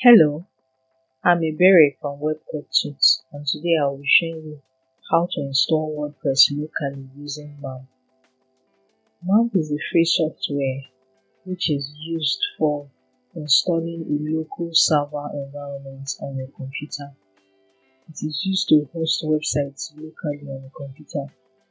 Hello, I'm Ebere from WebCodeTut, and today I will be showing you how to install WordPress locally using MAMP. MAMP is a free software which is used for installing a local server environment on your computer. It is used to host websites locally on your computer,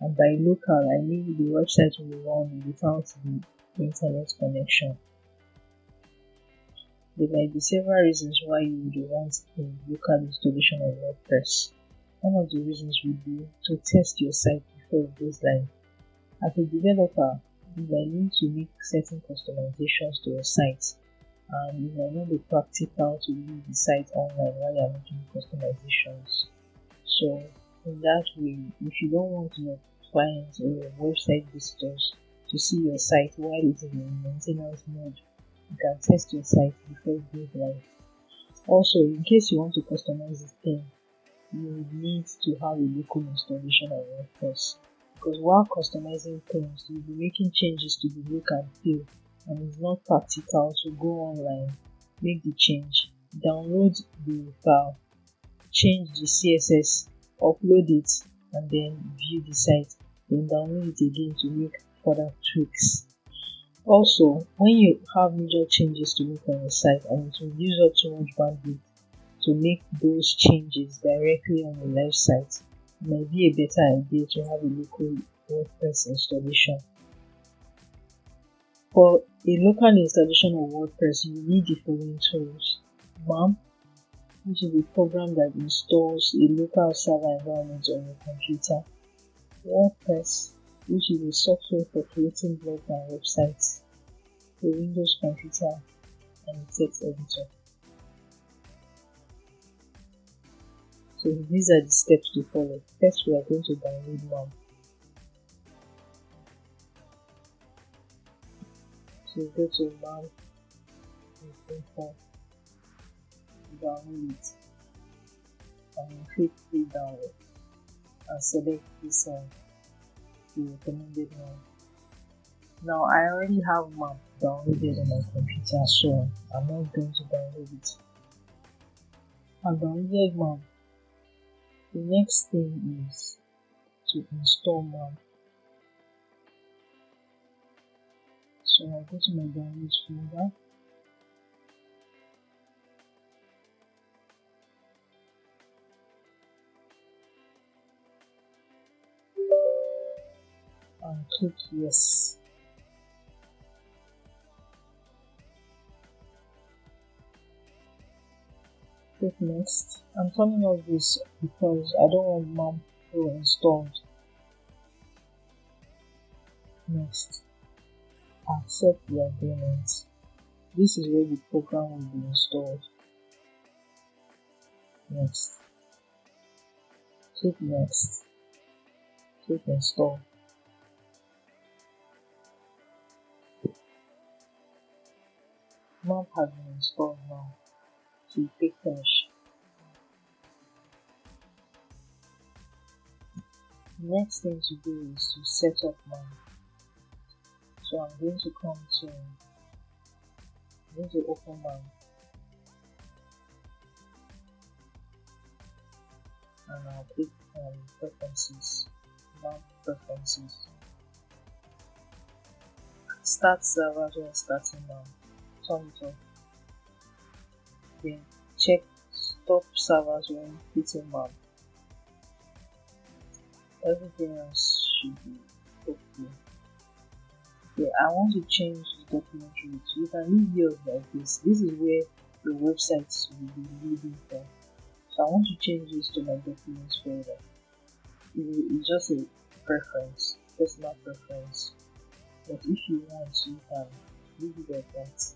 and by local I mean the website will run without the internet connection. There might be several reasons why you would want a local installation of WordPress. One of the reasons would be to test your site before it goes live. As a developer, you might need to make certain customizations to your site, and it might not be practical to leave the site online while you are making customizations. So, in that way, if you don't want your clients or your website visitors to see your site while it is in maintenance mode, you can test your site before it goes live. Also, in case you want to customize the theme, you will need to have a local installation of WordPress, because while customizing themes, you'll be making changes to the look and feel, and it's not practical to go online, make the change, download the file, change the CSS, upload it, and then view the site, then download it again to make further tweaks. Also, when you have major changes to make on your site and it will use up too much bandwidth to make those changes directly on the live site, it might be a better idea to have a local WordPress installation. For a local installation of WordPress, you need the following tools: MAMP, which is a program that installs a local server environment on your computer; WordPress, which is a software for creating blogs and websites; a Windows computer; and a text editor. So these are the steps to follow. First, we are going to download MAMP. So go to MAMP info, download it, and click free download, and select this the recommended one. Now I already have MAMP downloaded on my computer, so I'm not going to download it. I've downloaded MAMP. The next thing is to install MAMP. So I'll go to my downloads folder, and click yes. Click next. I'm turning off this because I don't want MAMP Pro installed. Next, accept the agreement. This is where the program will be installed. Next, click next. Click install. MAMP has been installed now. So you click finish. The next thing to do is to set up MAMP. So I'm going to open MAMP, and I'll click on preferences, MAMP preferences. Start servers when starting MAMP. Turn it off. Then check stop servers when hitting MAMP. Everything else should be okay. Okay, I want to change the document root. You can leave yours like this. This is where the websites will be leading from. So I want to change this to my documents folder. It's just a preference, personal preference. But if you want, you can leave it like that.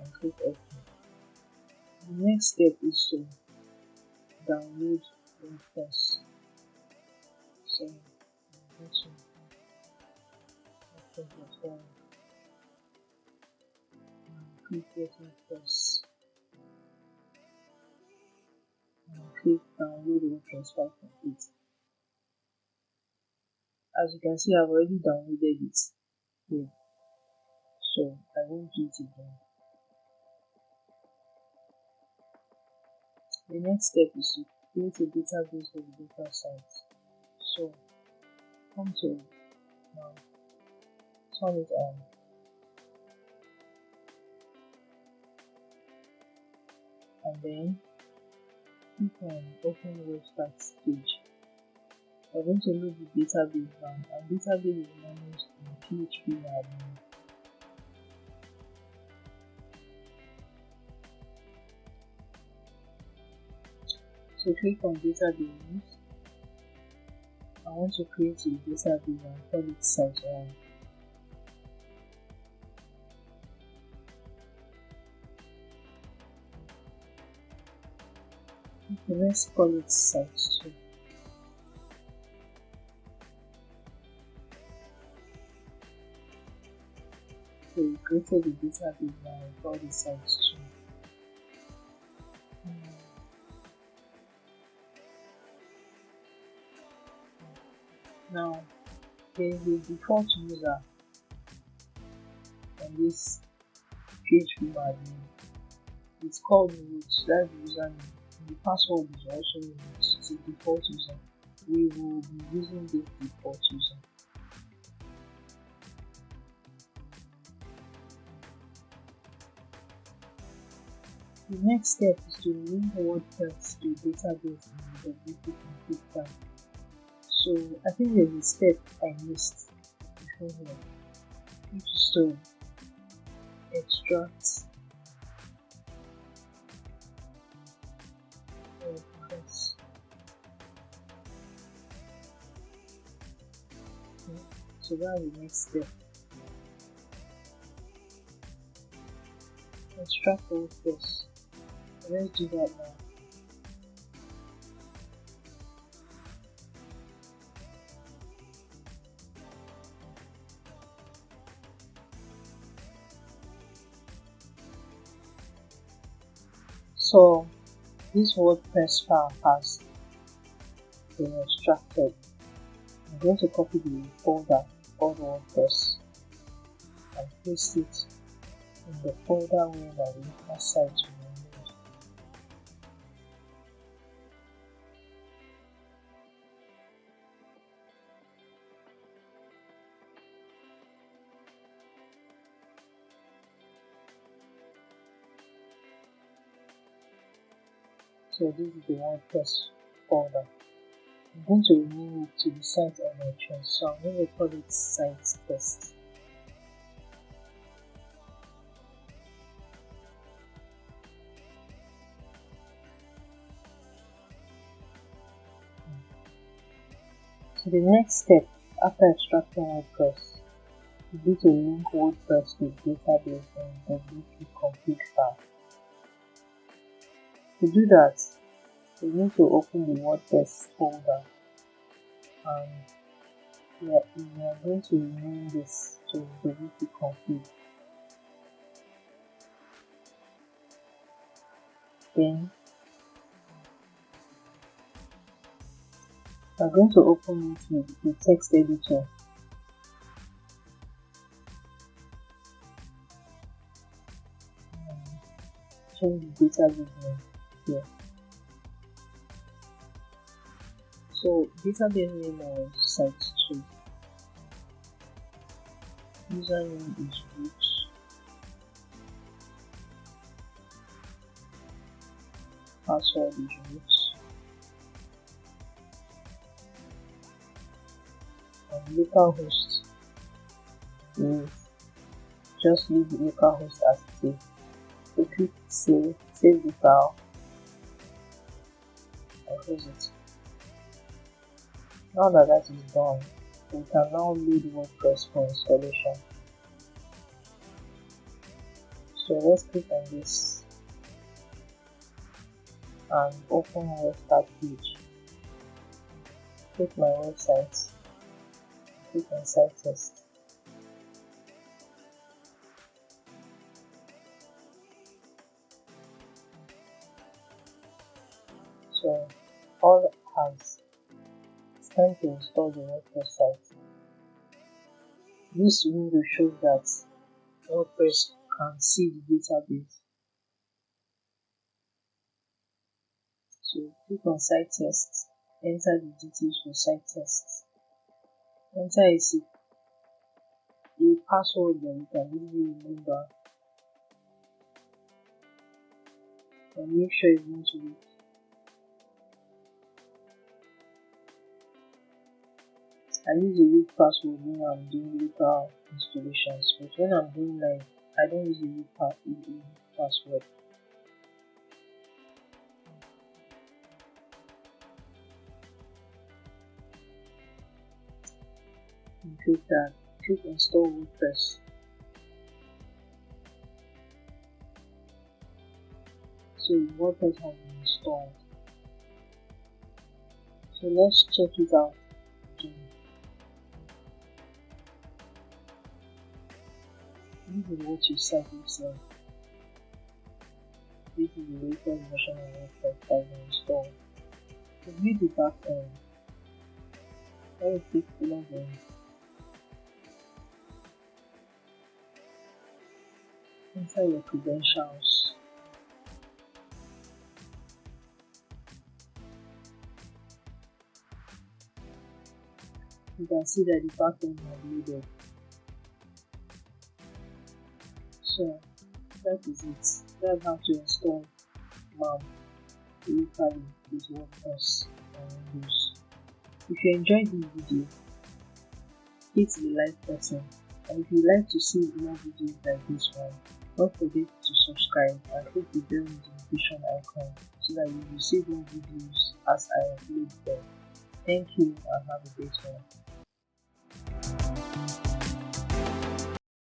And click OK. The next step is to download WordPress. So I'm going to open the phone and click Get WordPress and click Download WordPress 5.8. As you can see, I've already downloaded it here, so I won't do it again. The next step is to create a database of data sites. So come to now, turn it on, and then click on open website page. We're going to load the database now, and database is managed in PHP admin. So click on database. I want to create a database and call it site1. Okay, let's call it site2. So we created the database now and call it site2. Now there is a default user on this PHP admin. It's called root, that's the username. The password is also root, it's a default user. We will be using this default user. The next step is to link WordPress to the database in the WP config file. So I think there's a step I missed before here, which is to extract WordPress. Okay. So that's the next step. Extract WordPress. Let's do that now. So this WordPress file has been extracted. I'm going to copy the folder called WordPress and paste it in the folder where the local site will be made. So this is the WordPress folder. I'm going to rename it to the site MHS, so I'm going to call it site test. So the next step after extracting WordPress will be to link WordPress to the database in the WP config file. To do that, we need to open the WordPress folder and we are going to rename this to WP config. Then we are going to open it with the text editor. Change the database name here. So database name was site2. Username is root. Password is root. And localhost is just leave the localhost as it is. So click save the file and close it. Now that is done, we can now load WordPress for installation. So let's click on this and open WebCodeTut page. Click my website, click on site test. So all has it's time to install the WordPress site. This window shows that WordPress can see the database. So click on site test, enter the details for site test, enter a password that you can easily remember, and make sure you want to I use a weak password when I'm doing local installations, but when I'm doing live, I don't use a weak password. And click that. Click install WordPress. So WordPress has been installed. So let's check it out again. This is what your site looks like. This is the latest version of WordPress that has been installed. To view the back end, let me click login. Enter your credentials. You can see that the back end has loaded. So that is it. That's how to install MAMP locally with WordPress on Windows. If you enjoyed this video, hit the like button, and if you'd like to see more videos like this one, don't forget to subscribe and click the bell notification icon so that you receive more videos as I upload them. Thank you and have a great one.